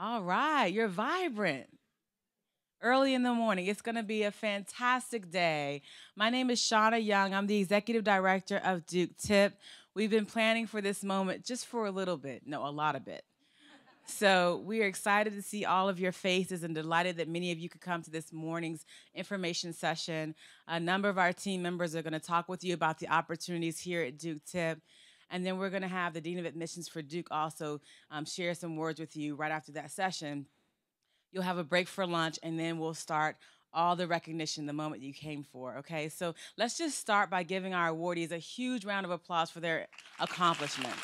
All right, you're vibrant. Early in the morning. It's going to be a fantastic day. My name is Shauna Young. I'm the executive director of Duke Tip. We've been planning for this moment just for a little bit, no, a lot of bit. So we are excited to see all of your faces and delighted that many of you could come to this morning's information session. A number of our team members are going to talk with you about the opportunities here at Duke Tip. And then we're going to have the Dean of Admissions for Duke also share some words with you right after that session. You'll have a break for lunch, and then we'll start all the recognition the moment you came for, okay? So let's just start by giving our awardees a huge round of applause for their accomplishments.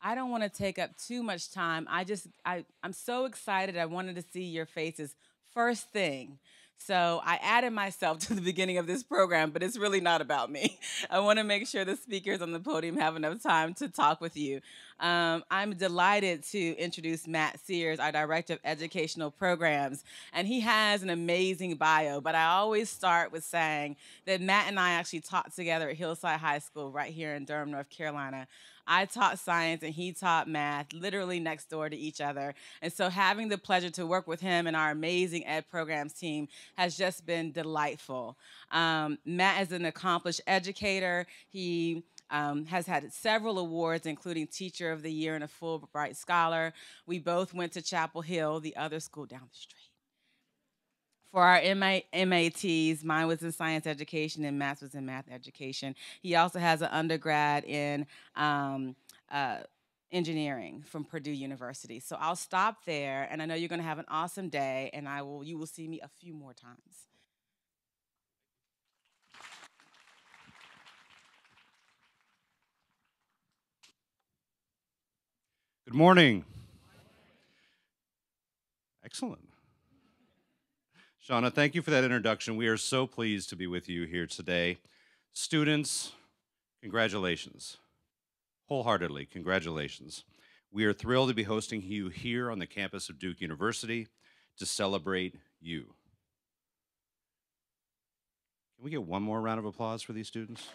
I don't want to take up too much time. I'm so excited. I wanted to see your faces first thing. So I added myself to the beginning of this program, but it's really not about me. I want to make sure the speakers on the podium have enough time to talk with you. I'm delighted to introduce Matt Sears, our Director of Educational Programs, and he has an amazing bio, but I always start with saying that Matt and I actually taught together at Hillside High School right here in Durham, North Carolina. I taught science and he taught math, literally next door to each other. And so having the pleasure to work with him and our amazing ed programs team has just been delightful. Matt is an accomplished educator. He has had several awards, including Teacher of the Year and a Fulbright Scholar. We both went to Chapel Hill, the other school down the street. For our MATs, mine was in science education and Matt's was in math education. He also has an undergrad in uh, engineering from Purdue University. So I'll stop there, and I know you're going to have an awesome day, and you will see me a few more times. Good morning. Excellent. Shauna, thank you for that introduction. We are so pleased to be with you here today. Students, congratulations. Wholeheartedly, congratulations. We are thrilled to be hosting you here on the campus of Duke University to celebrate you. Can we get one more round of applause for these students?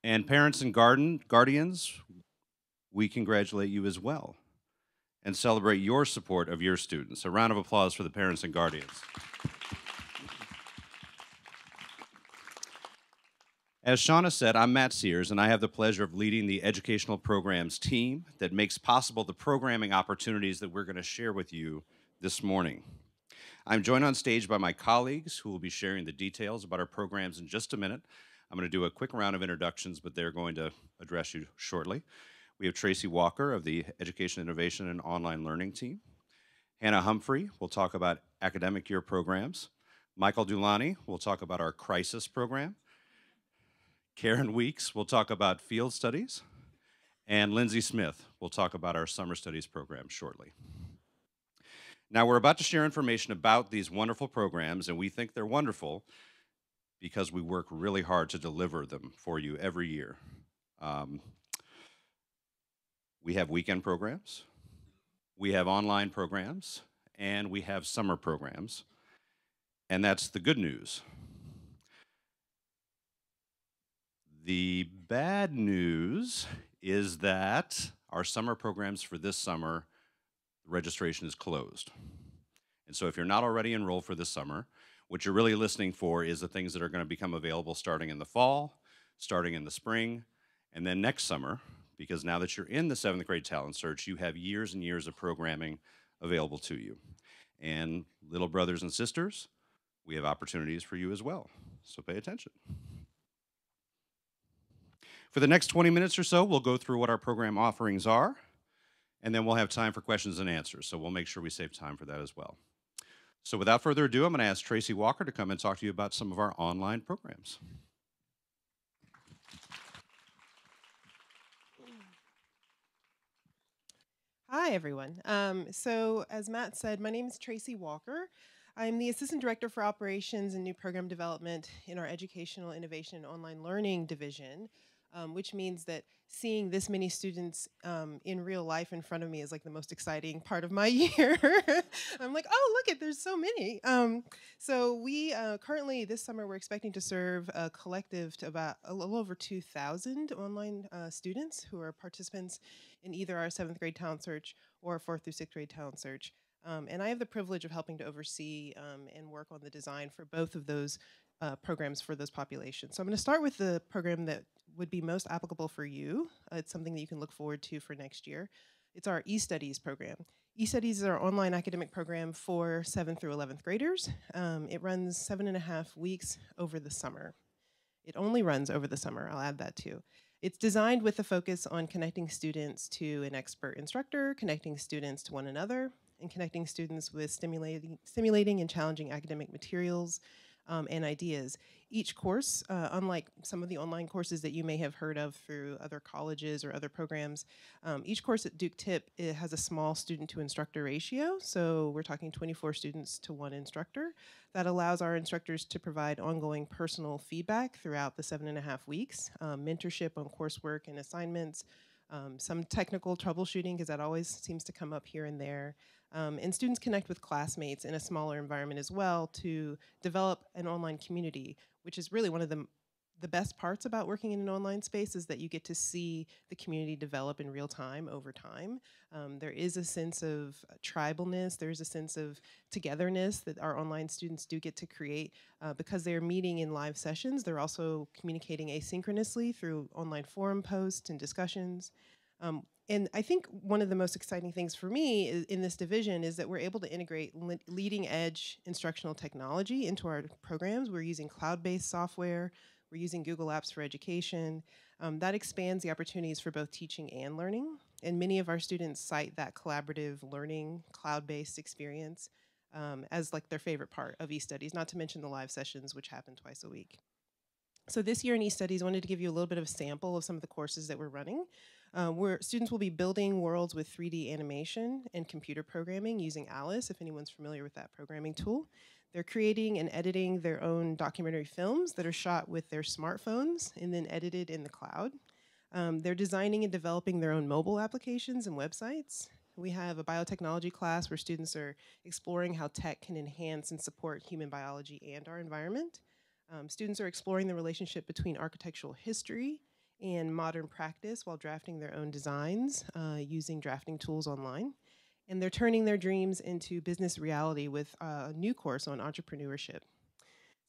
And parents and guardians, we congratulate you as well and celebrate your support of your students. A round of applause for the parents and guardians. As Shauna said, I'm Matt Sears, and I have the pleasure of leading the educational programs team that makes possible the programming opportunities that we're going to share with you this morning. I'm joined on stage by my colleagues who will be sharing the details about our programs in just a minute. I'm going to do a quick round of introductions, but they're going to address you shortly. We have Tracy Walker of the Education Innovation and Online Learning team. Hannah Humphrey will talk about academic year programs. Michael Dulani will talk about our crisis program. Karen Weeks will talk about field studies. And Lindsey Smith will talk about our summer studies program shortly. Now, we're about to share information about these wonderful programs, and we think they're wonderful because we work really hard to deliver them for you every year. We have weekend programs, we have online programs, and we have summer programs. And that's the good news. The bad news is that our summer programs for this summer, registration is closed. And so if you're not already enrolled for this summer, what you're really listening for is the things that are going to become available starting in the fall, starting in the spring, and then next summer, because now that you're in the 7th grade talent search, you have years and years of programming available to you. And little brothers and sisters, we have opportunities for you as well, so pay attention. For the next 20 minutes or so, we'll go through what our program offerings are, and then we'll have time for questions and answers, so we'll make sure we save time for that as well. So without further ado, I'm going to ask Tracy Walker to come and talk to you about some of our online programs. Hi, everyone. So as Matt said, my name is Tracy Walker. I'm the Assistant Director for Operations and New Program Development in our Educational Innovation and Online Learning Division. which means that seeing this many students in real life in front of me is like the most exciting part of my year. I'm like, oh, look at, there's so many. So we currently this summer we're expecting to serve a collective to about a little over 2,000 online students who are participants in either our 7th grade talent search or 4th through 6th grade talent search. And I have the privilege of helping to oversee and work on the design for both of those programs for those populations. So I'm going to start with the program that would be most applicable for you. It's something that you can look forward to for next year. It's our eStudies program. eStudies is our online academic program for 7th through 11th graders. It runs 7.5 weeks over the summer. It only runs over the summer, I'll add that too. It's designed with a focus on connecting students to an expert instructor, connecting students to one another, and connecting students with stimulating and challenging academic materials and ideas. Each course, unlike some of the online courses that you may have heard of through other colleges or other programs, each course at Duke Tip, it has a small student to instructor ratio. So we're talking 24 students to 1 instructor. That allows our instructors to provide ongoing personal feedback throughout the 7.5 weeks, mentorship on coursework and assignments, some technical troubleshooting, because that always seems to come up here and there. And students connect with classmates in a smaller environment as well to develop an online community, which is really one of the best parts about working in an online space is that you get to see the community develop in real time over time. There is a sense of tribalness, there's a sense of togetherness that our online students do get to create because they're meeting in live sessions. They're also communicating asynchronously through online forum posts and discussions. And I think one of the most exciting things for me in this division is that we're able to integrate leading edge instructional technology into our programs. We're using cloud-based software. We're using Google Apps for Education. That expands the opportunities for both teaching and learning. And many of our students cite that collaborative learning, cloud-based experience as like their favorite part of eStudies, not to mention the live sessions, which happen twice a week. So this year in eStudies, I wanted to give you a little bit of a sample of some of the courses that we're running. Where students will be building worlds with 3D animation and computer programming using Alice, if anyone's familiar with that programming tool. They're creating and editing their own documentary films that are shot with their smartphones and then edited in the cloud. They're designing and developing their own mobile applications and websites. We have a biotechnology class where students are exploring how tech can enhance and support human biology and our environment. Students are exploring the relationship between architectural history and modern practice while drafting their own designs using drafting tools online. And they're turning their dreams into business reality with a new course on entrepreneurship.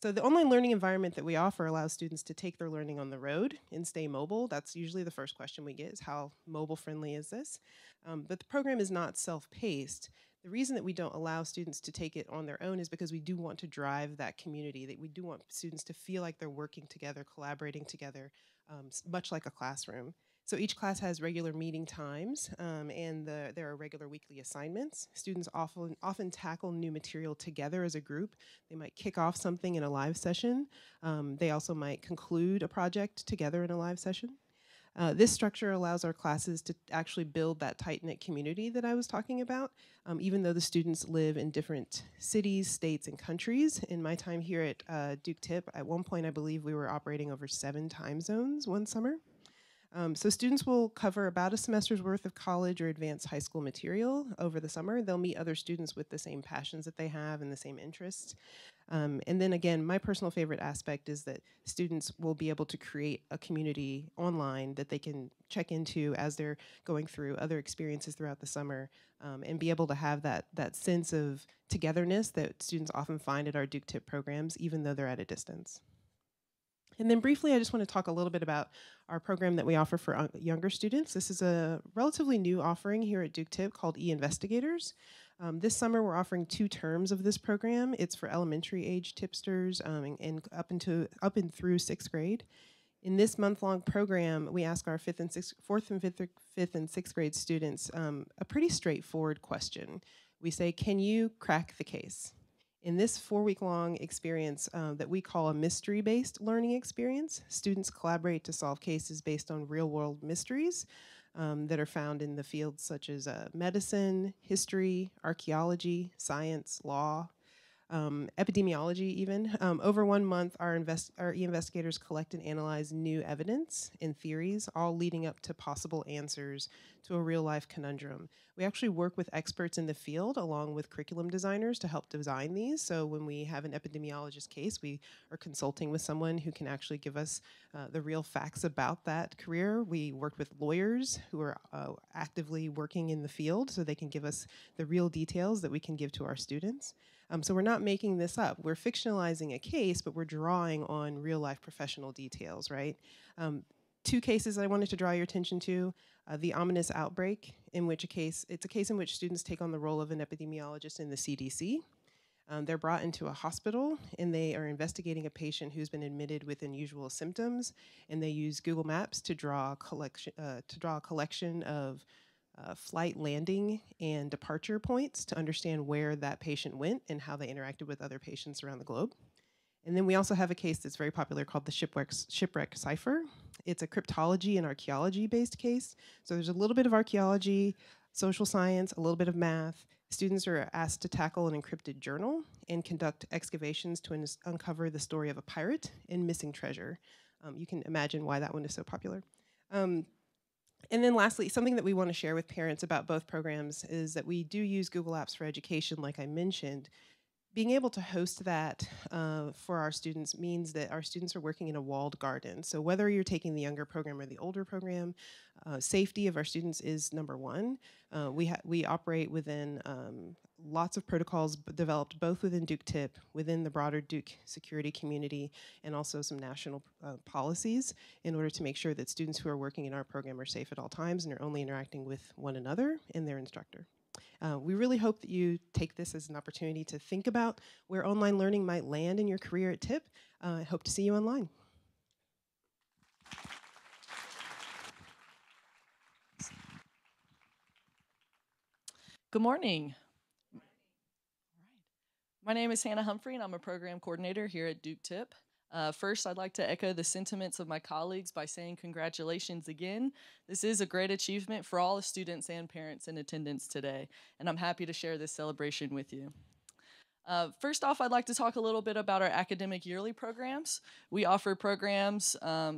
So the online learning environment that we offer allows students to take their learning on the road and stay mobile. That's usually the first question we get is how mobile friendly is this? But the program is not self-paced. The reason that we don't allow students to take it on their own is because we do want to drive that community, that we do want students to feel like they're working together, collaborating together, much like a classroom. So each class has regular meeting times and there are regular weekly assignments. Students often tackle new material together as a group. They might kick off something in a live session. They also might conclude a project together in a live session. This structure allows our classes to actually build that tight-knit community that I was talking about, even though the students live in different cities, states, and countries. In my time here at Duke Tip, at one point I believe we were operating over 7 time zones one summer. So students will cover about a semester's worth of college or advanced high school material over the summer. They'll meet other students with the same passions that they have and the same interests. And then again, my personal favorite aspect is that students will be able to create a community online that they can check into as they're going through other experiences throughout the summer and be able to have that sense of togetherness that students often find at our Duke Tip programs, even though they're at a distance. And then briefly, I just want to talk a little bit about our program that we offer for younger students. This is a relatively new offering here at Duke Tip called E-Investigators. This summer, we're offering 2 terms of this program. It's for elementary age tipsters and up and through 6th grade. In this month-long program, we ask our 4th and 6th grade students a pretty straightforward question. We say, can you crack the case? In this 4-week-long experience that we call a mystery-based learning experience, students collaborate to solve cases based on real-world mysteries that are found in the fields such as medicine, history, archaeology, science, law. epidemiology even. Over 1 month, our investigators collect and analyze new evidence and theories, all leading up to possible answers to a real-life conundrum. We actually work with experts in the field along with curriculum designers to help design these. So when we have an epidemiologist case, we are consulting with someone who can actually give us the real facts about that career. We worked with lawyers who are actively working in the field so they can give us the real details that we can give to our students. So we're not making this up. We're fictionalizing a case, but we're drawing on real-life professional details, right? Two cases I wanted to draw your attention to. The Ominous Outbreak, it's a case in which students take on the role of an epidemiologist in the CDC. They're brought into a hospital, and they are investigating a patient who's been admitted with unusual symptoms, and they use Google Maps to draw a collection of flight landing and departure points to understand where that patient went and how they interacted with other patients around the globe. And then we also have a case that's very popular called the Shipwreck Cipher. It's a cryptology and archaeology-based case. So there's a little bit of archaeology, social science, a little bit of math. Students are asked to tackle an encrypted journal and conduct excavations to uncover the story of a pirate and missing treasure. You can imagine why that one is so popular. And then lastly, something that we want to share with parents about both programs is that we do use Google Apps for Education, like I mentioned. Being able to host that for our students means that our students are working in a walled garden. So whether you're taking the younger program or the older program, safety of our students is number one. We operate within lots of protocols developed both within Duke TIP, within the broader Duke security community, and also some national policies in order to make sure that students who are working in our program are safe at all times and are only interacting with one another and their instructor. We really hope that you take this as an opportunity to think about where online learning might land in your career at TIP. I hope to see you online. Good morning. My name is Hannah Humphrey, and I'm a program coordinator here at Duke TIP. First, I'd like to echo the sentiments of my colleagues by saying congratulations again. This is a great achievement for all the students and parents in attendance today, and I'm happy to share this celebration with you. First off, I'd like to talk a little bit about our academic yearly programs. We offer programs,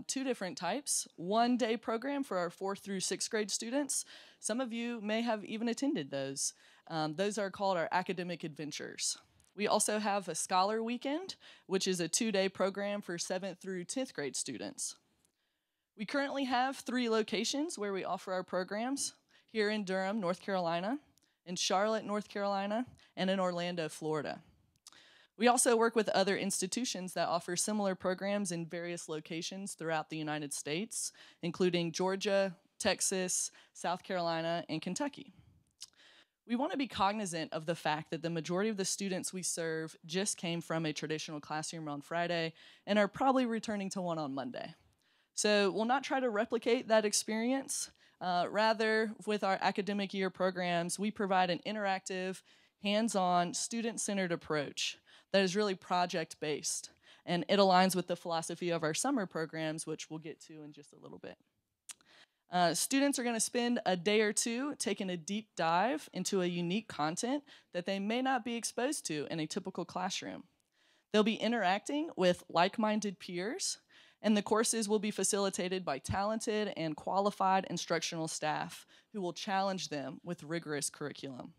two different types. One-day program for our 4th through 6th grade students. Some of you may have even attended those. Those are called our academic adventures. We also have a Scholar Weekend, which is a 2-day program for 7th through 10th grade students. We currently have 3 locations where we offer our programs, here in Durham, North Carolina, in Charlotte, North Carolina, and in Orlando, Florida. We also work with other institutions that offer similar programs in various locations throughout the United States, including Georgia, Texas, South Carolina, and Kentucky. We want to be cognizant of the fact that the majority of the students we serve just came from a traditional classroom on Friday and are probably returning to one on Monday. So we'll not try to replicate that experience. Rather, with our academic year programs, we provide an interactive, hands-on, student-centered approach that is really project-based, and it aligns with the philosophy of our summer programs, which we'll get to in just a little bit. Students are going to spend a day or two taking a deep dive into a unique content that they may not be exposed to in a typical classroom. They'll be interacting with like-minded peers, and the courses will be facilitated by talented and qualified instructional staff who will challenge them with rigorous curriculum.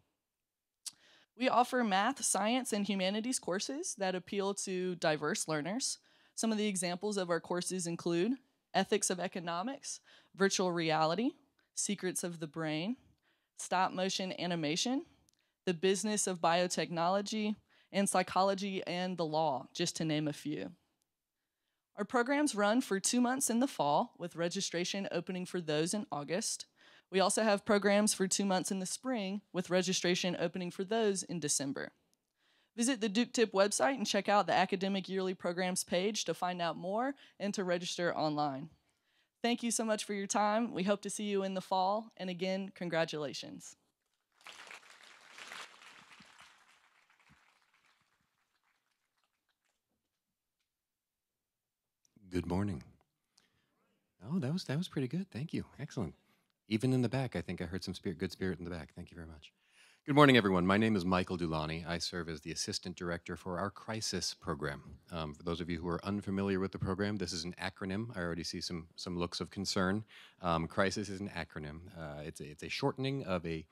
We offer math, science, and humanities courses that appeal to diverse learners. Some of the examples of our courses include Ethics of Economics, Virtual Reality, Secrets of the Brain, Stop Motion Animation, The Business of Biotechnology, and Psychology and the Law, just to name a few. Our programs run for 2 months in the fall, with registration opening for those in August. We also have programs for 2 months in the spring, with registration opening for those in December. Visit the Duke TIP website and check out the Academic Yearly Programs page to find out more and to register online. Thank you so much for your time. We hope to see you in the fall, and again, congratulations. Good morning. Oh, that was pretty good. Thank you. Excellent. Even in the back, I think I heard some good spirit in the back. Thank you very much. Good morning, everyone. My name is Michael Dulani. I serve as the Assistant Director for our Crisis program. For those of you who are unfamiliar with the program, this is an acronym. I already see some looks of concern. Crisis is an acronym. It's a shortening of a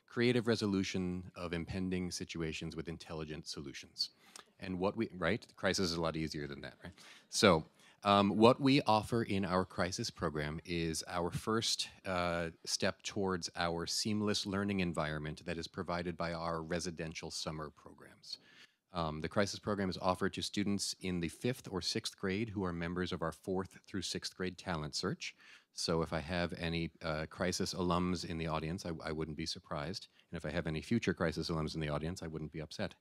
creative resolution of impending situations with intelligent solutions. And right? Crisis is a lot easier than that, right? So what we offer in our crisis program is our first step towards our seamless learning environment that is provided by our residential summer programs. The crisis program is offered to students in the 5th or 6th grade who are members of our 4th through 6th grade talent search. So if I have any crisis alums in the audience, I wouldn't be surprised. And if I have any future crisis alums in the audience, I wouldn't be upset.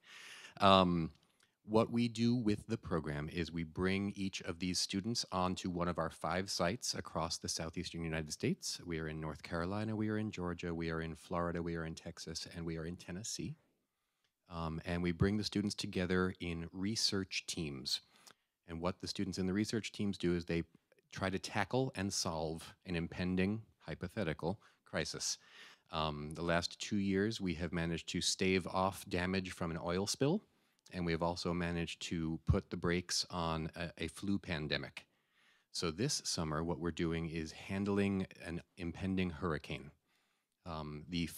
What we do with the program is we bring each of these students onto one of our 5 sites across the southeastern United States. We are in North Carolina, we are in Georgia, we are in Florida, we are in Texas, and we are in Tennessee. And we bring the students together in research teams. And what the students in the research teams do is they try to tackle and solve an impending hypothetical crisis. The last 2 years, we have managed to stave off damage from an oil spill, and we have also managed to put the brakes on a flu pandemic. So this summer, what we're doing is handling an impending hurricane. The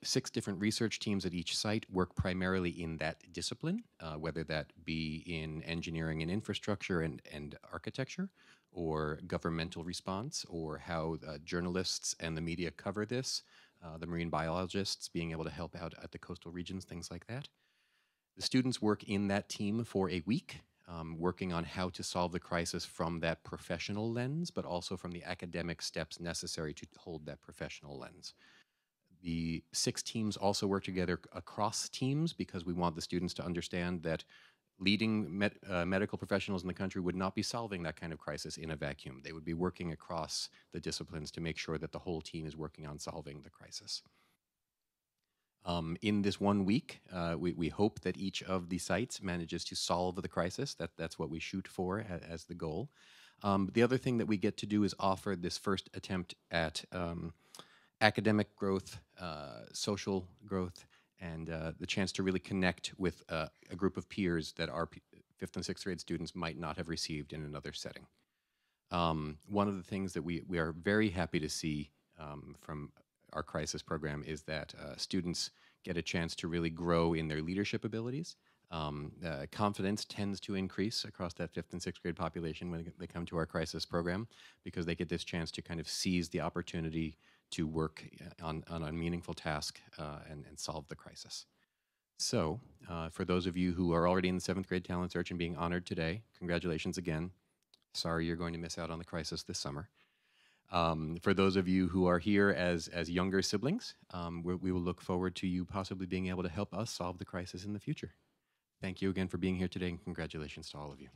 6 different research teams at each site work primarily in that discipline, whether that be in engineering and infrastructure and architecture, or governmental response, or how journalists and the media cover this, the marine biologists being able to help out at the coastal regions, things like that. The students work in that team for a week, working on how to solve the crisis from that professional lens, but also from the academic steps necessary to hold that professional lens. The 6 teams also work together across teams because we want the students to understand that leading medical professionals in the country would not be solving that kind of crisis in a vacuum. They would be working across the disciplines to make sure that the whole team is working on solving the crisis. In this 1 week, we hope that each of the sites manages to solve the crisis. That's what we shoot for as the goal. The other thing that we get to do is offer this first attempt at academic growth, social growth, and the chance to really connect with a group of peers that our 5th and 6th grade students might not have received in another setting. One of the things that we are very happy to see from our crisis program is that students get a chance to really grow in their leadership abilities. Confidence tends to increase across that 5th and 6th grade population when they come to our crisis program, because they get this chance to kind of seize the opportunity to work on a meaningful task and solve the crisis. So for those of you who are already in the 7th grade talent search and being honored today, congratulations again. Sorry you're going to miss out on the crisis this summer. For those of you who are here as younger siblings, we will look forward to you possibly being able to help us solve the crisis in the future. Thank you again for being here today, and congratulations to all of you.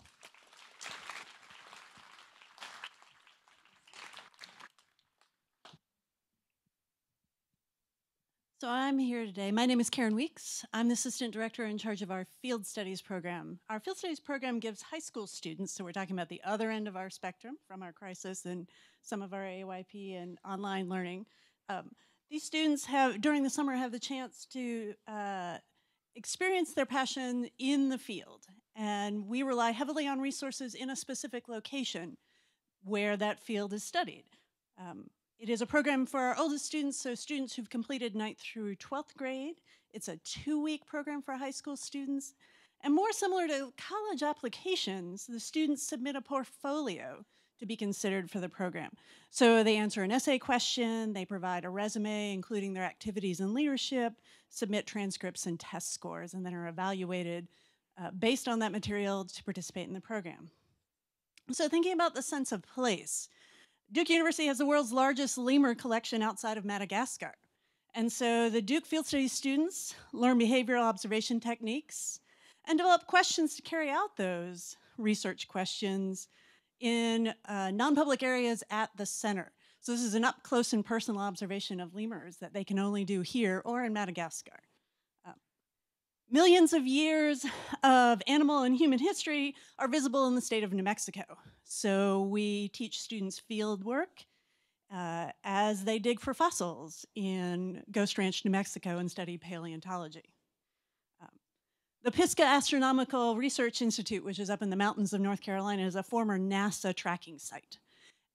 So I'm here today. My name is Karen Weeks. I'm the Assistant Director in charge of our Field Studies program. Our Field Studies program gives high school students, so we're talking about the other end of our spectrum from our crisis and some of our AYP and online learning. These students during the summer, have the chance to experience their passion in the field. And we rely heavily on resources in a specific location where that field is studied. It is a program for our oldest students, so students who've completed 9th through 12th grade. It's a 2-week program for high school students. And more similar to college applications, the students submit a portfolio to be considered for the program. So they answer an essay question, they provide a resume, including their activities and leadership, submit transcripts and test scores, and then are evaluated based on that material to participate in the program. So thinking about the sense of place, Duke University has the world's largest lemur collection outside of Madagascar. And so the Duke Field Studies students learn behavioral observation techniques and develop questions to carry out those research questions in non-public areas at the center. So this is an up-close and personal observation of lemurs that they can only do here or in Madagascar. Millions of years of animal and human history are visible in the state of New Mexico. So we teach students field work as they dig for fossils in Ghost Ranch, New Mexico, and study paleontology. The Pisgah Astronomical Research Institute, which is up in the mountains of North Carolina, is a former NASA tracking site.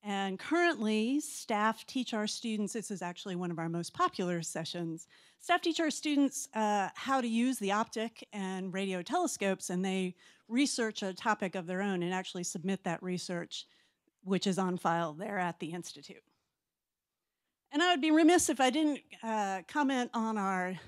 And currently, staff teach our students, this is actually one of our most popular sessions, staff teach our students how to use the optic and radio telescopes, and they research a topic of their own and actually submit that research, which is on file there at the Institute. And I would be remiss if I didn't comment on our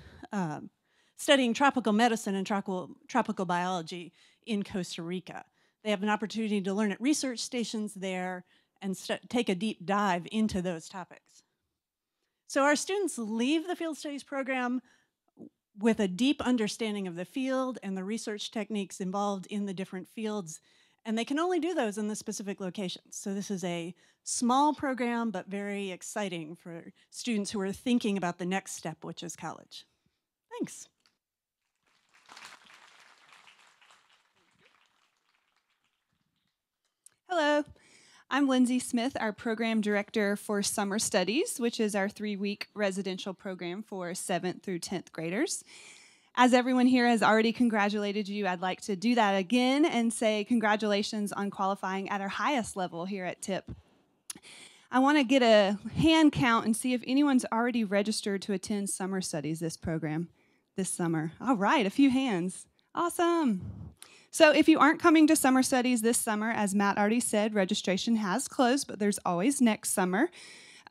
studying tropical medicine and tropical biology in Costa Rica. They have an opportunity to learn at research stations there and take a deep dive into those topics. So our students leave the field studies program with a deep understanding of the field and the research techniques involved in the different fields, and they can only do those in the specific locations. So this is a small program, but very exciting for students who are thinking about the next step, which is college. Thanks. Hello, I'm Lindsey Smith, our program director for Summer Studies, which is our 3-week residential program for 7th through 10th graders. As everyone here has already congratulated you, I'd like to do that again and say congratulations on qualifying at our highest level here at TIP. I want to get a hand count and see if anyone's already registered to attend Summer Studies this summer. All right, a few hands. Awesome. So if you aren't coming to Summer Studies this summer, as Matt already said, registration has closed, but there's always next summer.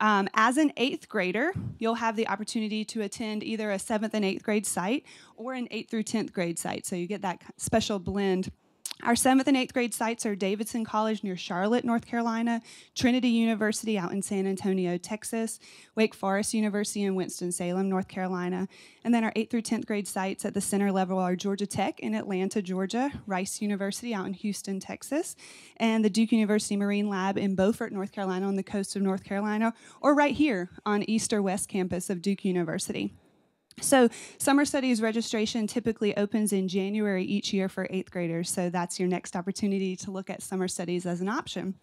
As an 8th grader, you'll have the opportunity to attend either a 7th and 8th grade site or an 8th through 10th grade site, so you get that special blend. Our 7th and 8th grade sites are Davidson College near Charlotte, North Carolina, Trinity University out in San Antonio, Texas, Wake Forest University in Winston-Salem, North Carolina, and then our 8th through 10th grade sites at the center level are Georgia Tech in Atlanta, Georgia, Rice University out in Houston, Texas, and the Duke University Marine Lab in Beaufort, North Carolina on the coast of North Carolina, or right here on East or West campus of Duke University. So Summer Studies registration typically opens in January each year for 8th graders, so that's your next opportunity to look at Summer Studies as an option.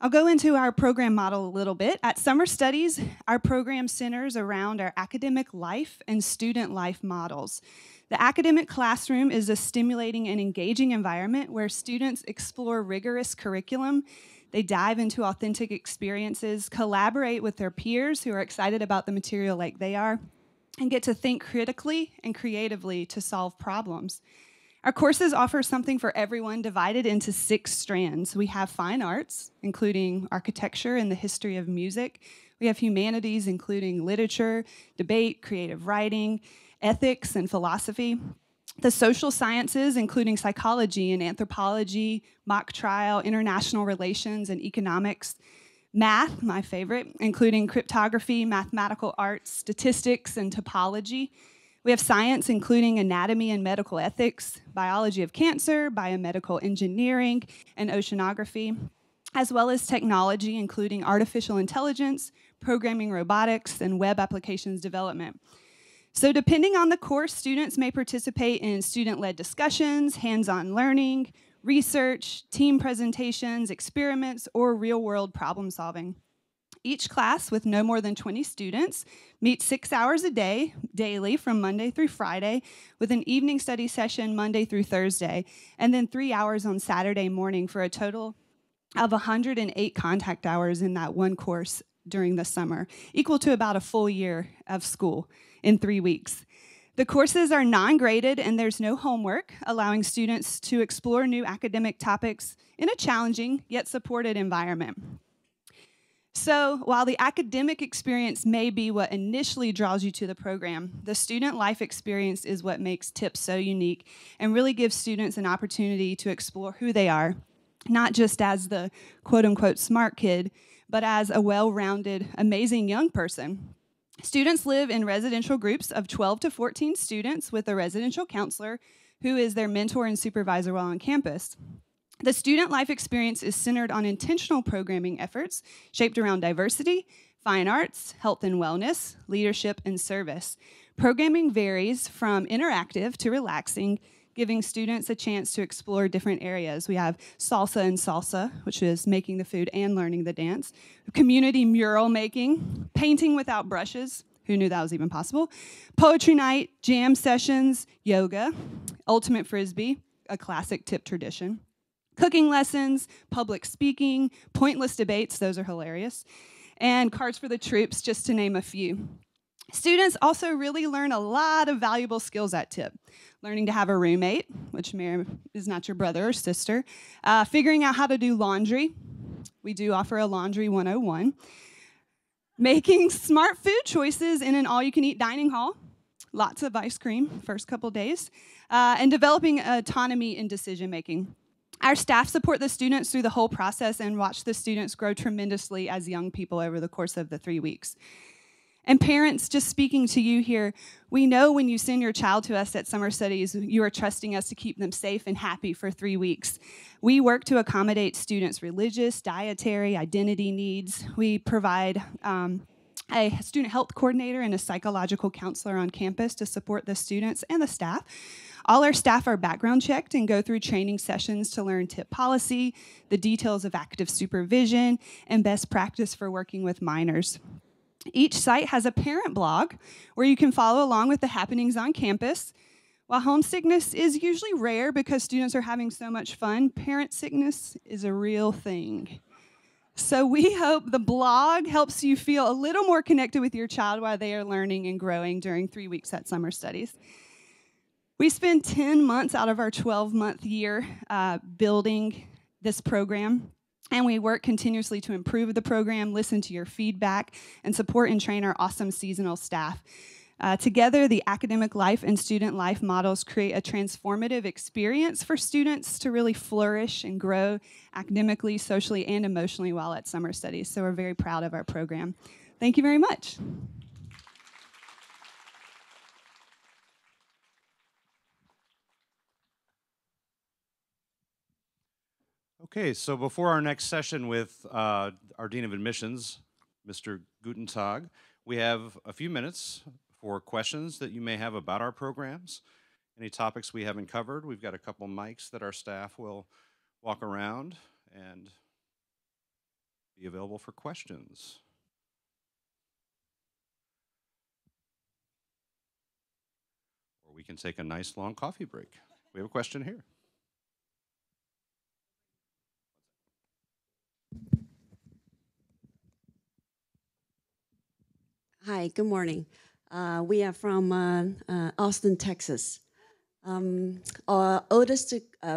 I'll go into our program model a little bit. At Summer Studies, our program centers around our academic life and student life models. The academic classroom is a stimulating and engaging environment where students explore rigorous curriculum. They dive into authentic experiences, collaborate with their peers who are excited about the material like they are, and get to think critically and creatively to solve problems. Our courses offer something for everyone divided into 6 strands. We have fine arts, including architecture and the history of music. We have humanities, including literature, debate, creative writing, ethics, and philosophy. The social sciences, including psychology and anthropology, mock trial, international relations, and economics. Math, my favorite, including cryptography, mathematical arts, statistics, and topology. We have science, including anatomy and medical ethics, biology of cancer, biomedical engineering, and oceanography, as well as technology, including artificial intelligence, programming robotics, and web applications development. So depending on the course, students may participate in student-led discussions, hands-on learning, research, team presentations, experiments, or real-world problem solving. Each class, with no more than 20 students, meets 6 hours a day, daily, from Monday through Friday, with an evening study session Monday through Thursday, and then 3 hours on Saturday morning for a total of 108 contact hours in that one course during the summer, equal to about a full year of school in 3 weeks. The courses are non-graded and there's no homework, allowing students to explore new academic topics in a challenging yet supported environment. So while the academic experience may be what initially draws you to the program, the student life experience is what makes TIP so unique and really gives students an opportunity to explore who they are, not just as the quote-unquote smart kid, but as a well-rounded, amazing young person. Students live in residential groups of 12 to 14 students with a residential counselor who is their mentor and supervisor while on campus. The student life experience is centered on intentional programming efforts shaped around diversity, fine arts, health and wellness, leadership, and service. Programming varies from interactive to relaxing, giving students a chance to explore different areas. We have salsa and salsa, which is making the food and learning the dance, community mural making, painting without brushes. Who knew that was even possible? Poetry night, jam sessions, yoga, ultimate Frisbee, a classic tip tradition, cooking lessons, public speaking, pointless debates, those are hilarious, and cards for the troops, just to name a few. Students also really learn a lot of valuable skills at TIP. Learning to have a roommate, which is not your brother or sister. Figuring out how to do laundry. We do offer a laundry 101. Making smart food choices in an all-you-can-eat dining hall. Lots of ice cream first couple days. And developing autonomy in decision-making. Our staff support the students through the whole process and watch the students grow tremendously as young people over the course of the 3 weeks. And parents, just speaking to you here, we know when you send your child to us at summer studies, you are trusting us to keep them safe and happy for 3 weeks. We work to accommodate students' religious, dietary, identity needs. We provide a student health coordinator and a psychological counselor on campus to support the students and the staff. All our staff are background checked and go through training sessions to learn TIP policy, the details of active supervision, and best practice for working with minors. Each site has a parent blog where you can follow along with the happenings on campus. While homesickness is usually rare because students are having so much fun, parent sickness is a real thing. So we hope the blog helps you feel a little more connected with your child while they are learning and growing during 3 weeks at summer studies. We spend 10 months out of our 12-month year building this program. And we work continuously to improve the program, listen to your feedback, and support and train our awesome seasonal staff. Together, the academic life and student life models create a transformative experience for students to really flourish and grow academically, socially, and emotionally while at summer studies. So we're very proud of our program. Thank you very much. Okay, so before our next session with our Dean of Admissions, Mr. Gutentag, we have a few minutes for questions that you may have about our programs, any topics we haven't covered. We've got a couple mics that our staff will walk around and be available for questions. Or we can take a nice long coffee break. We have a question here. Hi, good morning. We are from Austin, Texas. Our oldest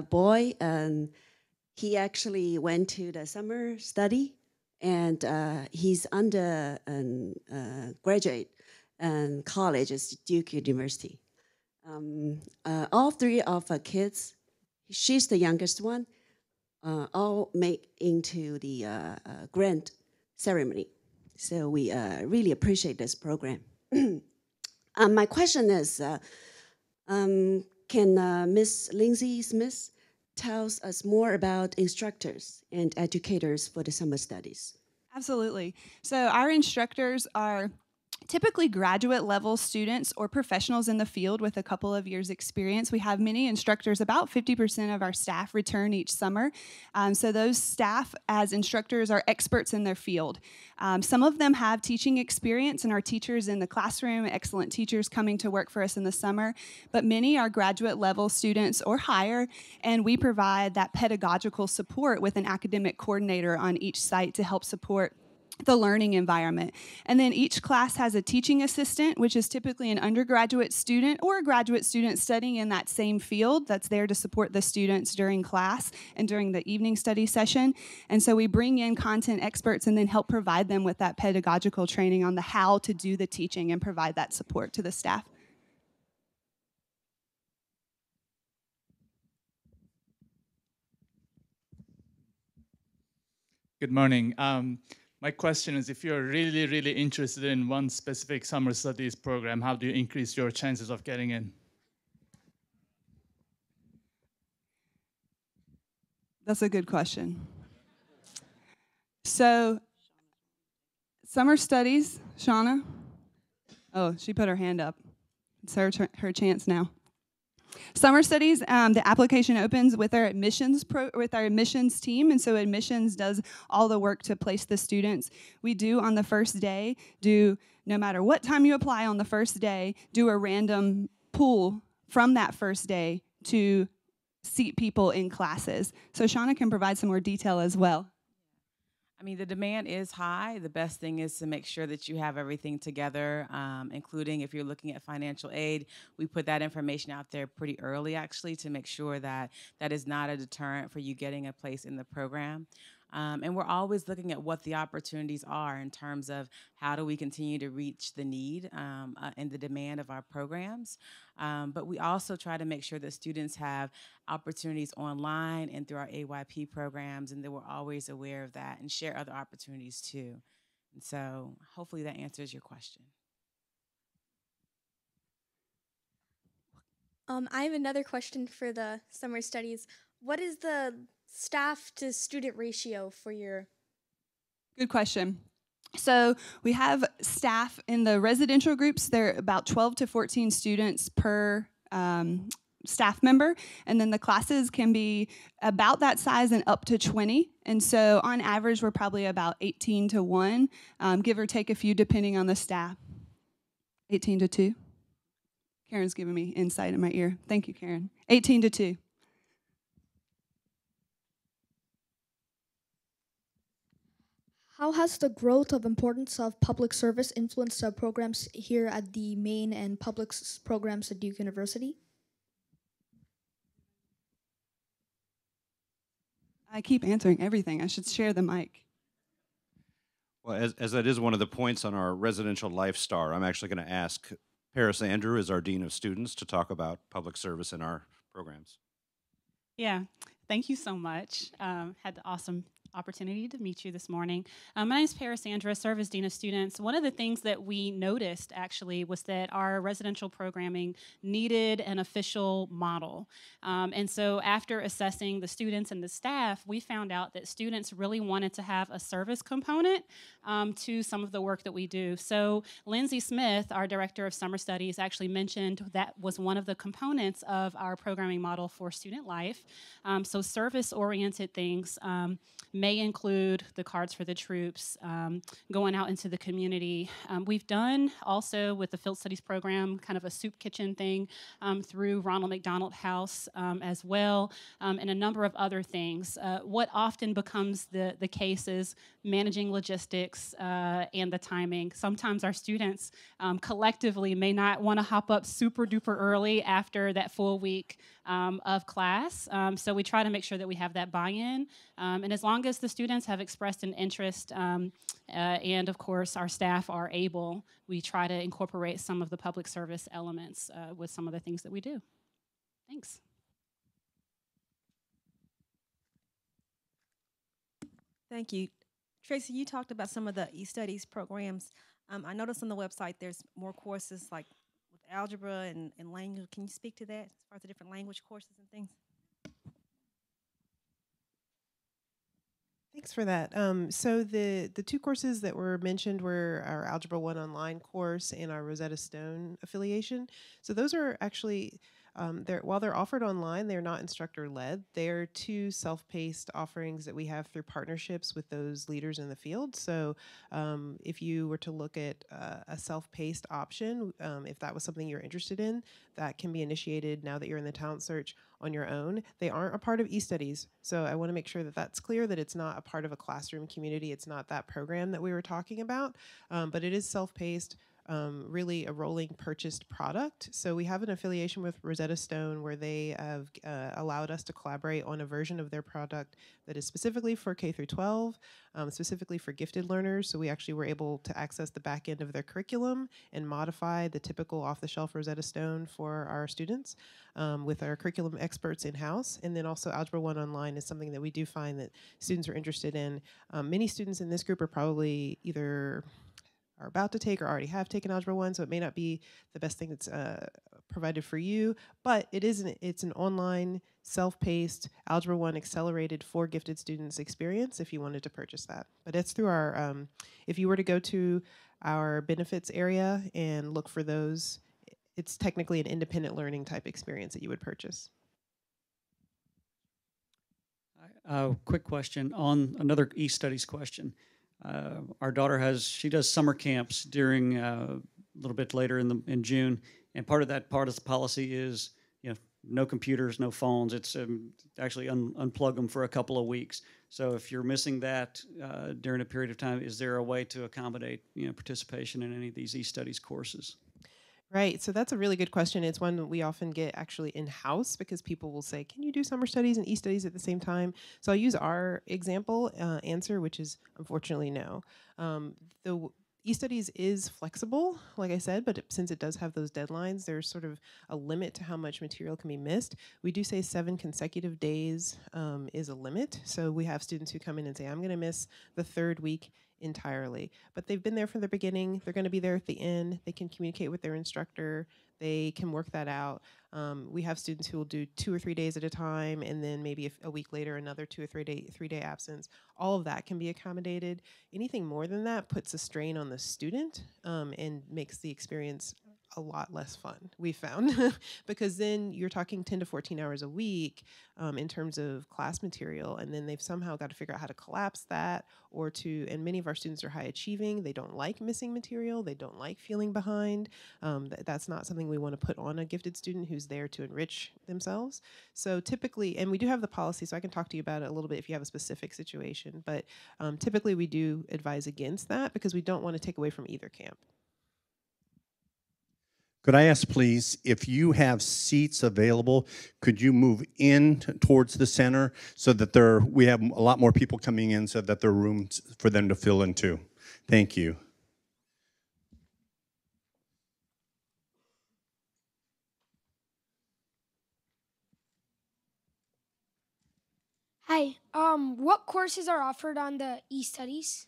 boy, he actually went to the summer study, and he's under graduate college at Duke University. All three of our kids, she's the youngest one, all make into the grant ceremony. So we really appreciate this program. My question is, can Miss Lindsey Smith tell us more about instructors and educators for the summer studies? Absolutely. So our instructors are typically graduate level students or professionals in the field with a couple of years experience. We have many instructors, about 50% of our staff return each summer. So those staff as instructors are experts in their field. Some of them have teaching experience and are teachers in the classroom, excellent teachers coming to work for us in the summer, but many are graduate level students or higher, and we provide that pedagogical support with an academic coordinator on each site to help support the learning environment. And then each class has a teaching assistant, which is typically an undergraduate student or a graduate student studying in that same field that's there to support the students during class and during the evening study session. And so we bring in content experts and then help provide them with that pedagogical training on the how to do the teaching and provide that support to the staff. Good morning. My question is, if you're really, really interested in one specific summer studies program, how do you increase your chances of getting in? That's a good question. So, summer studies, Shauna? Oh, she put her hand up. It's her chance now. Summer studies, the application opens with our admissions team, and so admissions does all the work to place the students. We do on the first day, no matter what time you apply on the first day, do a random pool from that first day to seat people in classes. So Shauna can provide some more detail as well. I mean, the demand is high. The best thing is to make sure that you have everything together, including if you're looking at financial aid. We put that information out there pretty early, actually, to make sure that that is not a deterrent for you getting a place in the program. And we're always looking at what the opportunities are in terms of how do we continue to reach the need and the demand of our programs. But we also try to make sure that students have opportunities online and through our AYP programs, and that we're always aware of that and share other opportunities too. And so hopefully that answers your question. I have another question for the summer studies. What is the staff to student ratio for your? Good question. So we have staff in the residential groups. There are about 12 to 14 students per staff member, and then the classes can be about that size and up to 20. And so on average, we're probably about 18 to 1, give or take a few depending on the staff. 18 to 2. Karen's giving me insight in my ear. Thank you, Karen. 18 to 2. How has the growth of importance of public service influenced programs here at the main and public programs at Duke University? I keep answering everything. I should share the mic. Well, as that is one of the points on our residential Life Star, I'm actually going to ask Paris Andrew, as our Dean of Students, to talk about public service in our programs. Yeah, thank you so much. Had the awesome opportunity to meet you this morning. My name is Paris Andrew. I serve as Dean of Students. One of the things that we noticed actually was that our residential programming needed an official model. And so after assessing the students and the staff, we found out that students really wanted to have a service component to some of the work that we do. So Lindsey Smith, our Director of Summer Studies, actually mentioned that was one of the components of our programming model for student life. So service-oriented things may include the Cards for the Troops, going out into the community. We've done also with the Field Studies program kind of a soup kitchen thing through Ronald McDonald House as well, and a number of other things. What often becomes the case is managing logistics and the timing. Sometimes our students collectively may not want to hop up super duper early after that full week of class. So we try to make sure that we have that buy-in. And as long as the students have expressed an interest and, of course, our staff are able, we try to incorporate some of the public service elements with some of the things that we do. Thanks. Thank you. Tracy, you talked about some of the e-studies programs. I noticed on the website there's more courses like with algebra and language. Can you speak to that as far as the different language courses and things? Thanks for that. So the two courses that were mentioned were our Algebra 1 online course and our Rosetta Stone affiliation. So those are actually, while they're offered online, they're not instructor-led. They're two self-paced offerings that we have through partnerships with those leaders in the field. So if you were to look at a self-paced option, if that was something you're interested in, that can be initiated now that you're in the talent search on your own. They aren't a part of eStudies. So I want to make sure that that's clear, that it's not a part of a classroom community. It's not that program that we were talking about, but it is self-paced, really a rolling purchased product. So we have an affiliation with Rosetta Stone where they have allowed us to collaborate on a version of their product that is specifically for K through 12, specifically for gifted learners. So we actually were able to access the back end of their curriculum and modify the typical off-the-shelf Rosetta Stone for our students with our curriculum experts in-house. And then also Algebra 1 online is something that we do find that students are interested in. Many students in this group are probably either are about to take or already have taken Algebra 1, so it may not be the best thing that's provided for you, but it's an online, self-paced, Algebra 1 accelerated for gifted students experience if you wanted to purchase that. But it's through our, if you were to go to our benefits area and look for those it's technically an independent learning type experience that you would purchase. Quick question on another e-studies question. Our daughter she does summer camps during a little bit later in June, and part of the policy is no computers, no phones. It's actually unplug them for a couple of weeks. So if you're missing that during a period of time, is there a way to accommodate participation in any of these e-studies courses? Right, so that's a really good question. It's one that we often get actually in-house because people will say, can you do summer studies and e-studies at the same time? So I'll use our example answer, which is unfortunately no. The e-studies is flexible, like I said, but since it does have those deadlines, there's sort of a limit to how much material can be missed. We do say 7 consecutive days is a limit. So we have students who come in and say, I'm gonna miss the 3rd week entirely. But they've been there from the beginning. They're going to be there at the end. They can communicate with their instructor. They can work that out. We have students who will do 2 or 3 days at a time, and then maybe a week later, another 2 or 3 day absence. All of that can be accommodated. Anything more than that puts a strain on the student and makes the experience a lot less fun, we found, because then you're talking 10 to 14 hours a week in terms of class material, and then they've somehow got to figure out how to collapse that, and many of our students are high achieving. They don't like missing material. They don't like feeling behind. That's not something we want to put on a gifted student who's there to enrich themselves. So typically, and we do have the policy, so I can talk to you about it a little bit if you have a specific situation, but typically we do advise against that because we don't want to take away from either camp. Could I ask, please, if you have seats available, could you move in towards the center so that we have a lot more people coming in so that there are rooms for them to fill in too? Thank you. Hi, what courses are offered on the e-studies?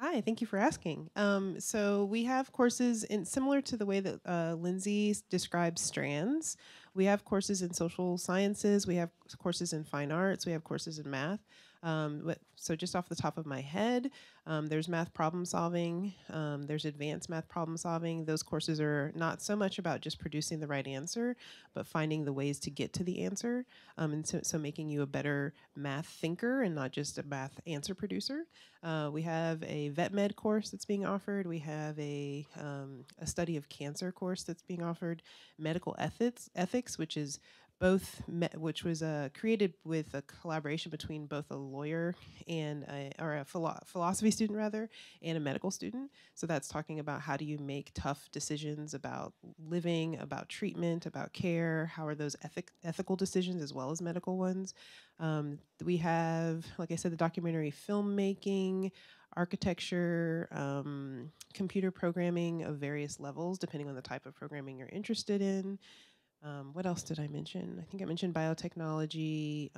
Hi, thank you for asking. So we have courses similar to the way that Lindsey describes strands. We have courses in social sciences, we have courses in fine arts, we have courses in math. So just off the top of my head, there's math problem solving, there's advanced math problem solving. Those courses are not so much about just producing the right answer, but finding the ways to get to the answer, and so making you a better math thinker and not just a math answer producer. We have a vet med course that's being offered. We have a study of cancer course that's being offered. Medical ethics, which is which was created with a collaboration between both a lawyer and a philosophy student rather, and a medical student. So that's talking about how do you make tough decisions about living, about treatment, about care. How are those ethical decisions as well as medical ones? We have, like I said, the documentary filmmaking, architecture, computer programming of various levels, depending on the type of programming you're interested in. What else did I mention? I think I mentioned biotechnology,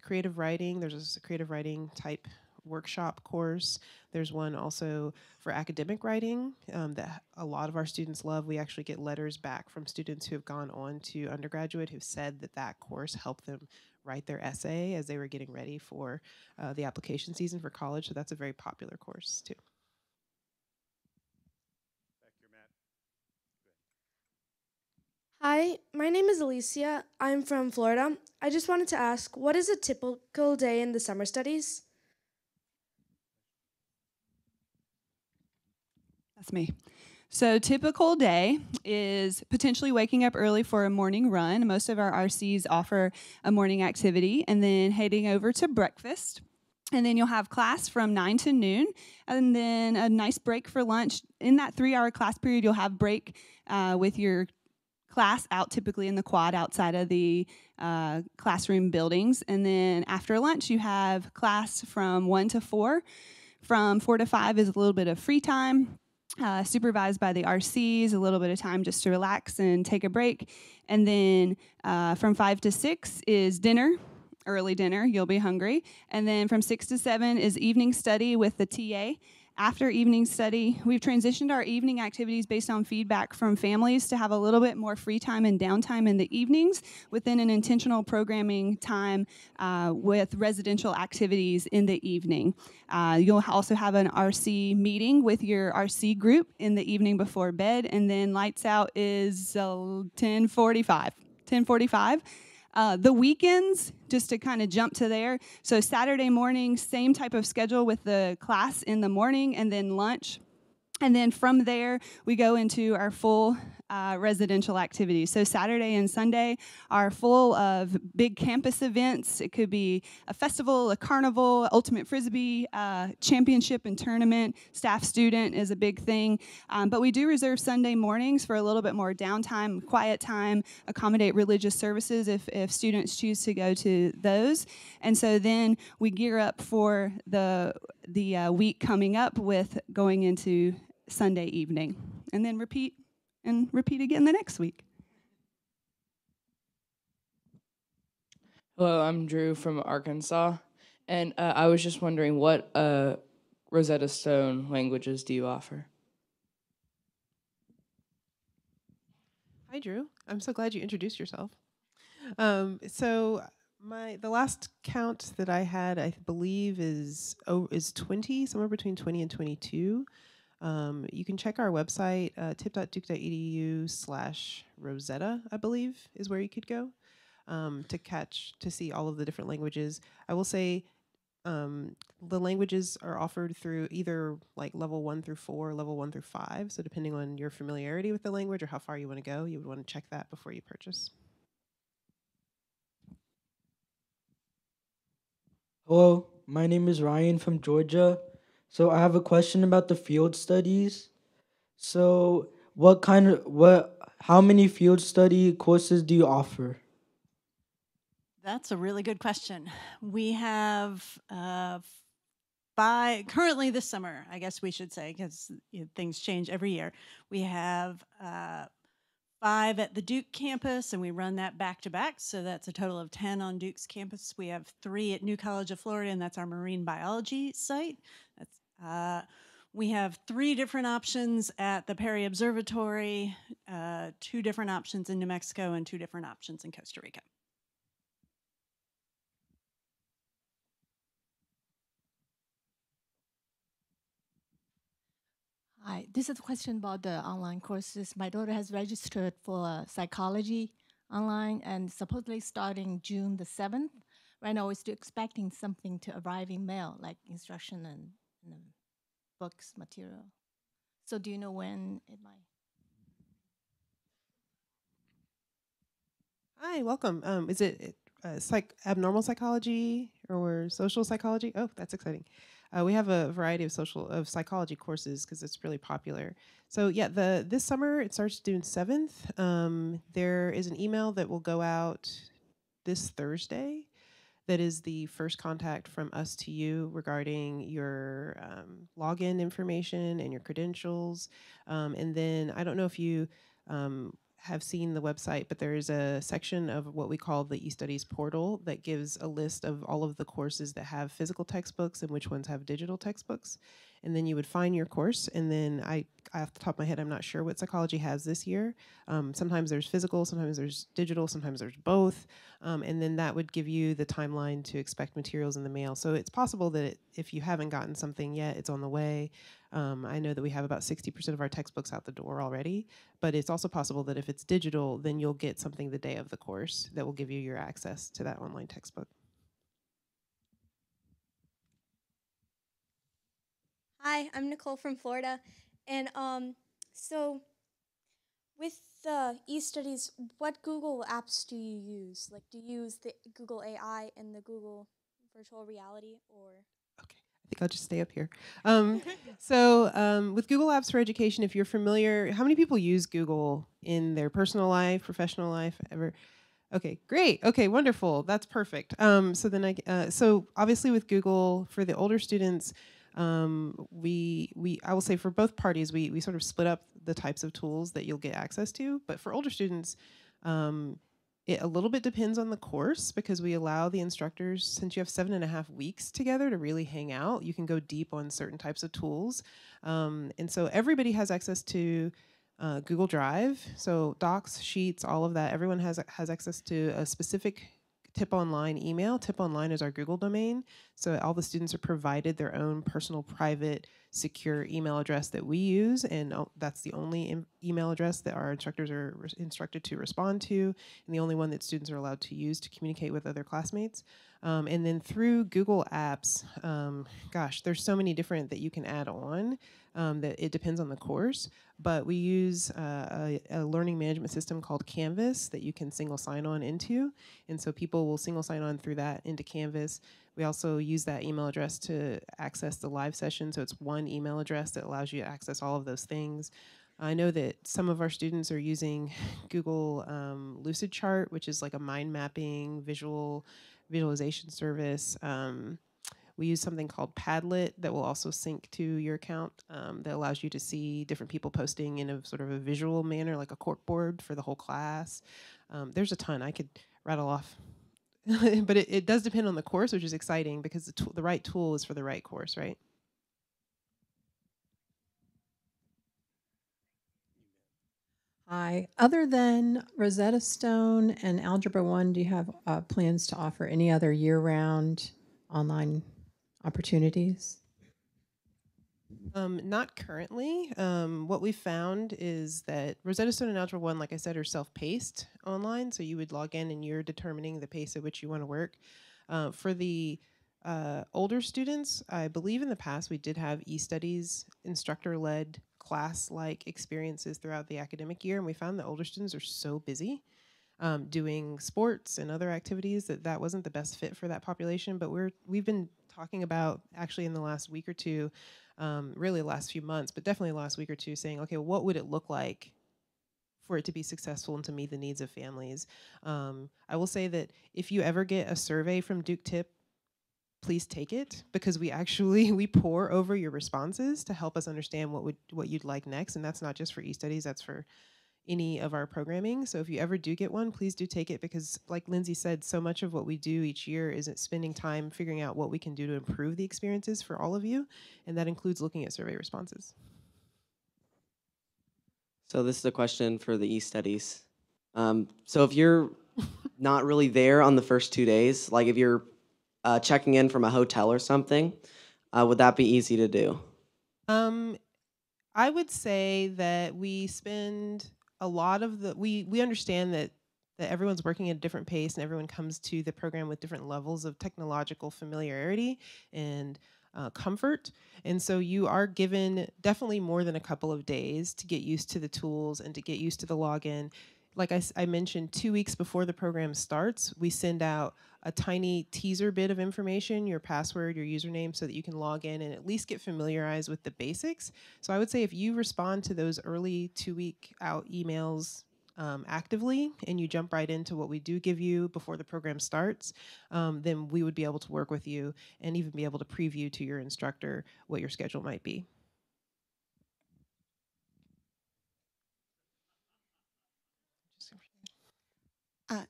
creative writing. There's a creative writing type workshop course. There's one also for academic writing that a lot of our students love. We actually get letters back from students who have gone on to undergraduate who've said that course helped them write their essay as they were getting ready for the application season for college. So that's a very popular course too. Hi, my name is Alicia. I'm from Florida. I just wanted to ask, what is a typical day in the summer studies? That's me. So typical day is potentially waking up early for a morning run. Most of our RCs offer a morning activity, and then heading over to breakfast. And then you'll have class from 9 to noon, and then a nice break for lunch. In that 3-hour class period, you'll have break with your class out typically in the quad outside of the classroom buildings. And then after lunch, you have class from 1 to 4. From 4 to 5 is a little bit of free time, supervised by the RCs, a little bit of time just to relax and take a break. And then from 5 to 6 is dinner, early dinner, you'll be hungry. And then from 6 to 7 is evening study with the TA. After evening study, we've transitioned our evening activities based on feedback from families to have a little bit more free time and downtime in the evenings within an intentional programming time with residential activities in the evening. You'll also have an RC meeting with your RC group in the evening before bed, and then lights out is 10:45. 10:45. The weekends, just to kind of jump to there, so Saturday morning, same type of schedule with the class in the morning and then lunch. And then from there, we go into our full residential activities. So Saturday and Sunday are full of big campus events. It could be a festival, a carnival, ultimate Frisbee, championship and tournament. Staff student is a big thing. But we do reserve Sunday mornings for a little bit more downtime, quiet time, accommodate religious services if students choose to go to those. And so then we gear up for the week coming up with going into Sunday evening, and then repeat again the next week. Hello, I'm Drew from Arkansas, and I was just wondering what Rosetta Stone languages do you offer? Hi, Drew. I'm so glad you introduced yourself. The last count that I had, I believe, is 20, somewhere between 20 and 22. You can check our website, tip.duke.edu/Rosetta, I believe, is where you could go to see all of the different languages. I will say the languages are offered through either like level 1 through 4, or level 1 through 5. So depending on your familiarity with the language or how far you want to go, you would want to check that before you purchase. Hello, my name is Ryan from Georgia. So I have a question about the field studies. So how many field study courses do you offer? That's a really good question. We have currently this summer, I guess we should say, because things change every year. We have 5 at the Duke campus, and we run that back to back. So that's a total of 10 on Duke's campus. We have 3 at New College of Florida, and that's our marine biology site. We have 3 different options at the Perry Observatory, 2 different options in New Mexico, and 2 different options in Costa Rica. Hi, this is a question about the online courses. My daughter has registered for psychology online and supposedly starting June the 7th. Right now, we're still expecting something to arrive in mail, like instruction and books, material. So do you know when it might? Hi, welcome. Is it abnormal psychology or social psychology? Oh, that's exciting. We have a variety of psychology courses because it's really popular. So yeah, this summer it starts June 7th. There is an email that will go out this Thursday that is the first contact from us to you regarding your login information and your credentials. And then I don't know if you have seen the website, but there is a section of what we call the eStudies portal that gives a list of all of the courses that have physical textbooks and which ones have digital textbooks. And then you would find your course, and then I off the top of my head, I'm not sure what psychology has this year. Sometimes there's physical, sometimes there's digital, sometimes there's both. And then that would give you the timeline to expect materials in the mail. So it's possible that if you haven't gotten something yet, it's on the way. I know that we have about 60% of our textbooks out the door already, but it's also possible that if it's digital, then you'll get something the day of the course that will give you your access to that online textbook. Hi, I'm Nicole from Florida, and so with the eStudies, what Google apps do you use? Like, do you use the Google AI and the Google Virtual Reality, or? I think I'll just stay up here. With Google Apps for Education, if you're familiar, how many people use Google in their personal life, professional life, ever? Okay, great. Okay, wonderful. That's perfect. So obviously with Google, for the older students, I will say for both parties, we sort of split up the types of tools that you'll get access to. But for older students, It a little bit depends on the course because we allow the instructors, since you have 7.5 weeks together to really hang out, you can go deep on certain types of tools. And so everybody has access to Google Drive, so docs, sheets, all of that. Everyone has access to a specific Tip Online email. Tip Online is our Google domain, so all the students are provided their own personal, private, secure email address that we use, and that's the only email address that our instructors are instructed to respond to, and the only one that students are allowed to use to communicate with other classmates. And then through Google Apps, gosh, there's so many different that you can add on that it depends on the course, but we use a learning management system called Canvas that you can single sign-on into, and so people will single sign-on through that into Canvas. We also use that email address to access the live session, so it's one email address that allows you to access all of those things. I know that some of our students are using Google Lucid Chart, which is like a mind mapping visualization service. We use something called Padlet that will also sync to your account that allows you to see different people posting in a sort of a visual manner, like a corkboard for the whole class. There's a ton I could rattle off. But it does depend on the course, which is exciting because the right tool is for the right course, right? Hi. Other than Rosetta Stone and Algebra 1, do you have plans to offer any other year-round online opportunities? Not currently. What we found is that Rosetta Stone and Algebra 1, like I said, are self-paced online, so you would log in and you're determining the pace at which you want to work. For the older students, I believe in the past we did have e-studies, instructor-led class-like experiences throughout the academic year, and we found that older students are so busy doing sports and other activities that wasn't the best fit for that population. But we've been talking about, actually in the last week or two, really the last few months, but definitely the last week or two, saying, okay, what would it look like for it to be successful and to meet the needs of families? I will say that if you ever get a survey from Duke Tip, please take it, because we pore over your responses to help us understand what you'd like next, and that's not just for e-studies, that's for any of our programming. So if you ever do get one, please do take it, because like Lindsey said, so much of what we do each year is spending time figuring out what we can do to improve the experiences for all of you, and that includes looking at survey responses. So this is a question for the e-studies. So if you're not really there on the first 2 days, like if you're checking in from a hotel or something, would that be easy to do? I would say that we spend a lot of we understand that everyone's working at a different pace and everyone comes to the program with different levels of technological familiarity and comfort. And so you are given definitely more than a couple of days to get used to the tools and to get used to the login. Like I mentioned, 2 weeks before the program starts, we send out a tiny teaser bit of information, your password, your username, so that you can log in and at least get familiarized with the basics. So I would say if you respond to those early 2-week out emails actively and you jump right into what we do give you before the program starts, then we would be able to work with you and even be able to preview to your instructor what your schedule might be.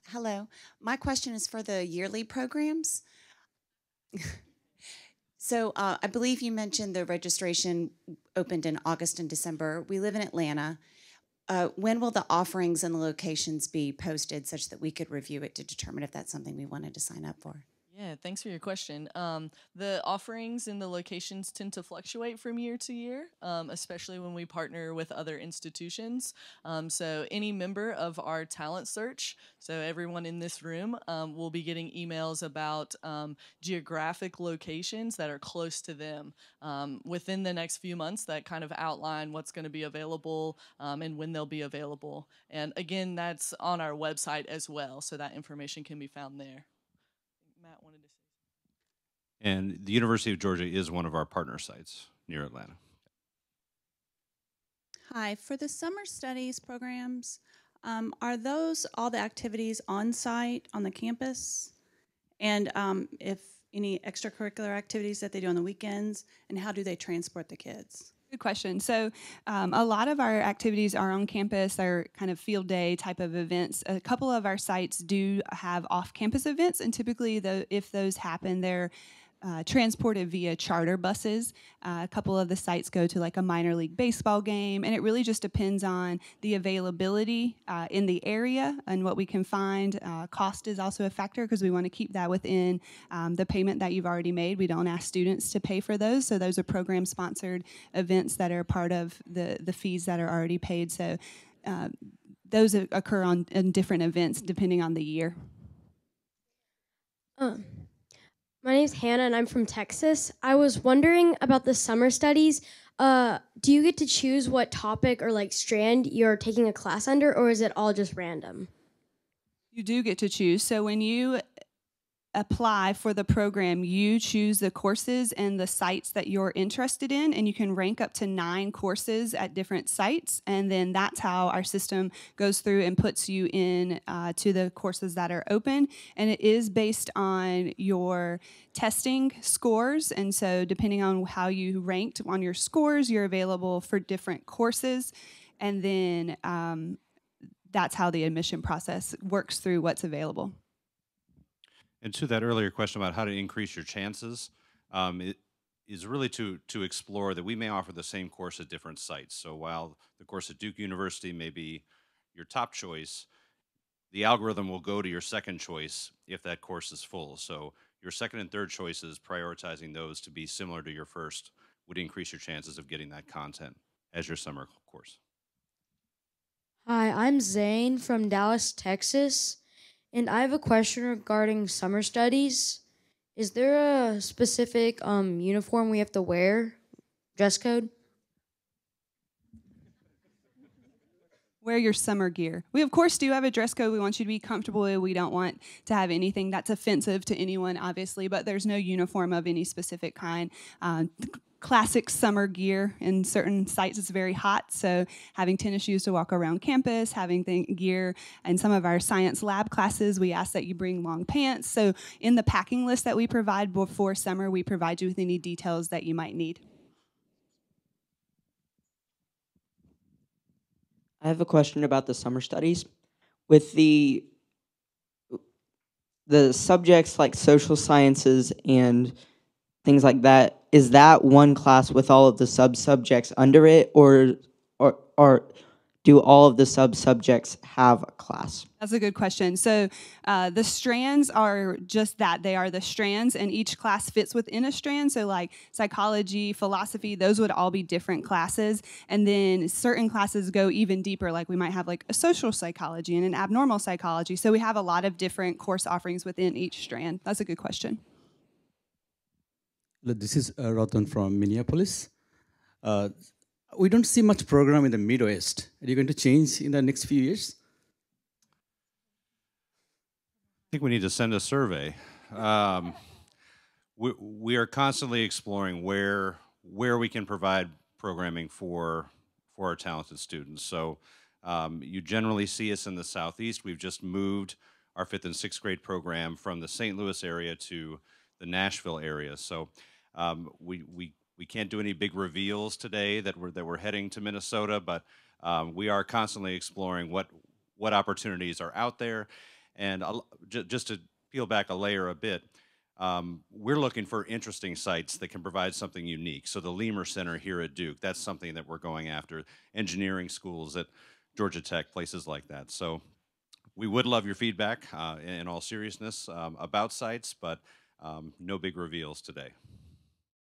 Hello. My question is for the yearly programs. So I believe you mentioned the registration opened in August and December. We live in Atlanta. When will the offerings and the locations be posted such that we could review it to determine if that's something we wanted to sign up for? Yeah, thanks for your question. The offerings and the locations tend to fluctuate from year to year, especially when we partner with other institutions. So any member of our talent search, so everyone in this room, will be getting emails about geographic locations that are close to them within the next few months that kind of outline what's going to be available and when they'll be available. And again, that's on our website as well, so that information can be found there. Matt wanted to say something. And the University of Georgia is one of our partner sites near Atlanta. Hi, for the summer studies programs, are those all the activities on site on the campus? And if any extracurricular activities that they do on the weekends, and how do they transport the kids? Good question. So a lot of our activities are on campus. They're kind of field day type of events. A couple of our sites do have off-campus events, and typically, if those happen, they're transported via charter buses. A couple of the sites go to like a minor league baseball game, and it really just depends on the availability in the area and what we can find. Cost is also a factor because we want to keep that within the payment that you've already made. We don't ask students to pay for those, so those are program-sponsored events that are part of the fees that are already paid. So those occur in different events depending on the year. My name's Hannah, and I'm from Texas. I was wondering about the summer studies. Do you get to choose what topic or like strand you're taking a class under, or is it all just random? You do get to choose. So when you apply for the program, you choose the courses and the sites that you're interested in, and you can rank up to 9 courses at different sites, and then that's how our system goes through and puts you in to the courses that are open. And it is based on your testing scores, and so depending on how you ranked on your scores, you're available for different courses, and then that's how the admission process works through what's available. And to that earlier question about how to increase your chances, it is really to explore that we may offer the same course at different sites. So while the course at Duke University may be your top choice, the algorithm will go to your second choice if that course is full. So your second and third choices, prioritizing those to be similar to your first, would increase your chances of getting that content as your summer course. Hi, I'm Zane from Dallas, Texas. And I have a question regarding summer studies. Is there a specific uniform we have to wear, dress code? Wear your summer gear. We, of course, do have a dress code we want you to be comfortable with. We don't want to have anything that's offensive to anyone, obviously, but there's no uniform of any specific kind. Classic summer gear. In certain sites, it's very hot, so having tennis shoes to walk around campus, having gear. In some of our science lab classes, we ask that you bring long pants. So in the packing list that we provide before summer, we provide you with any details that you might need. I have a question about the summer studies. With the subjects like social sciences and things like that, is that one class with all of the sub-subjects under it, or do all of the sub-subjects have a class? That's a good question. So the strands are just that. They are the strands, and each class fits within a strand. So like psychology, philosophy, those would all be different classes. And then certain classes go even deeper, like we might have like a social psychology and an abnormal psychology. So we have a lot of different course offerings within each strand. That's a good question. This is Ratan from Minneapolis. We don't see much program in the Midwest. Are you going to change in the next few years? I think we need to send a survey. We are constantly exploring where we can provide programming for our talented students. So you generally see us in the Southeast. We've just moved our 5th and 6th grade program from the St. Louis area to the Nashville area. So we can't do any big reveals today that we're heading to Minnesota, but we are constantly exploring what opportunities are out there. And just to peel back a layer a bit, we're looking for interesting sites that can provide something unique. So the Lemur Center here at Duke, that's something that we're going after. Engineering schools at Georgia Tech, places like that. So we would love your feedback in all seriousness about sites, but no big reveals today.